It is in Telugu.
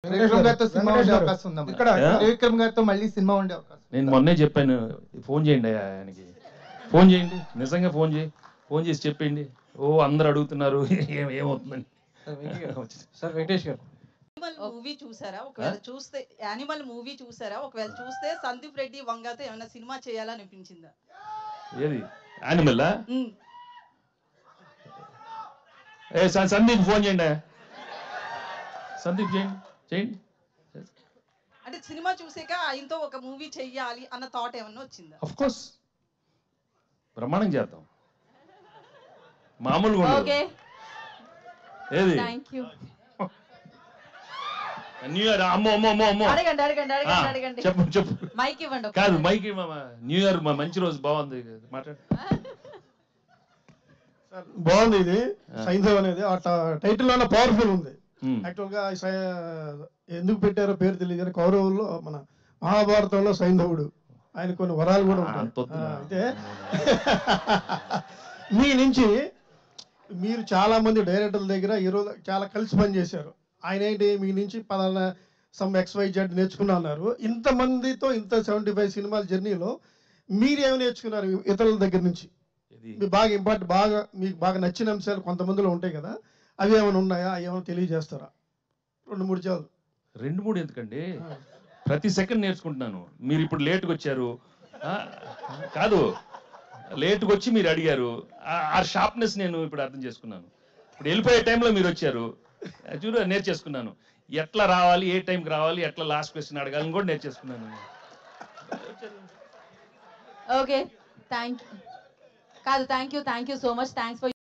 త్రివిక్రమ్ గారితో సినిమా ఉండే అవకాశం ఉందా? త్రివిక్రమ్ గారితో మళ్ళీ సినిమా ఉండే అవకాశం. నేను మొన్నే చెప్పాను, ఫోన్ చేయండి ఆయనకి, ఫోన్ చేయండి, నిజంగా ఫోన్ చేసి చెప్పండి. ఓ అందరు అడుగుతున్నారు ఏమవుతుందని. సార్ వెంకటేష్ గారు మూవీ చూసారా? ఒకవేళ చూస్తే యానిమల్ మూవీ చూసారా? ఒకవేళ చూస్తే సందీప్ రెడ్డి వంగతో ఏమైనా సినిమా చేయాలనిపించిందా? ఏది యానిమల్? సందీప్ ఫోన్ చేయండి, సందీప్ చేయండి. అంటే సినిమా చూసాక ఆయనతో ఒక మూవీ చెయ్యాలి అన్న థాట్ ఏమన్నా వచ్చిందా? ఆఫ్ కోర్స్, బ్రహ్మాండం చేద్దాం, మామూలుగా ఉండదు. ఏది న్యూ ఇయర్? అమ్మో చెప్పు మైక్ ఇవ్వండి. కాదు మైక్ న్యూ ఇయర్ మంచి రోజు, బాగుంది, మాట్లాడు. బాగుంది ఇది సైంధవ్ అనేది టైటిల్ లోనే పవర్ఫుల్ ఉంది. యాక్చువల్ గా ఎందుకు పెట్టారో పేరు తెలియదు కానీ కౌరవుల్లో మన మహాభారతంలో సైంధవుడు, ఆయన కొన్ని వరాలు కూడా ఉంటాయి. అయితే మీ నుంచి మీరు చాలా మంది డైరెక్టర్ల దగ్గర ఈరోజు చాలా కలిసి పనిచేశారు. ఆయన ఏంటి మీ నుంచి పలానా సమ్ XYZ నేర్చుకున్నా అన్నారు. ఇంతమందితో ఇంత 75 సినిమాల జర్నీలో మీరేమి నేర్చుకున్నారు ఇతరుల దగ్గర నుంచి? మీకు బాగా మీకు బాగా నచ్చిన అంశాలు కొంతమందిలో ఉంటాయి కదా, అవి ఏమైనా ఉన్నాయా? ఏమైనా తెలియజేస్తారా? 2-3 చాలు. 2-3 ఎందుకండి, ప్రతి సెకండ్ నేర్చుకుంటున్నాను. మీరు ఇప్పుడు లేట్గా వచ్చారు కాదు, లేట్గా వచ్చి మీరు అడిగారు, ఆ షార్ప్నెస్ నేను ఇప్పుడు అర్థం చేసుకున్నాను. ఇప్పుడు వెళ్ళిపోయే టైంలో మీరు వచ్చారు, చూడు నేర్చేసుకున్నాను. ఎట్లా రావాలి, ఏ టైంకి రావాలి, ఎట్లా లాస్ట్ క్వశ్చన్ అడగాలని కూడా నేర్చేసుకున్నాను. Okay, thank you so much. Thanks for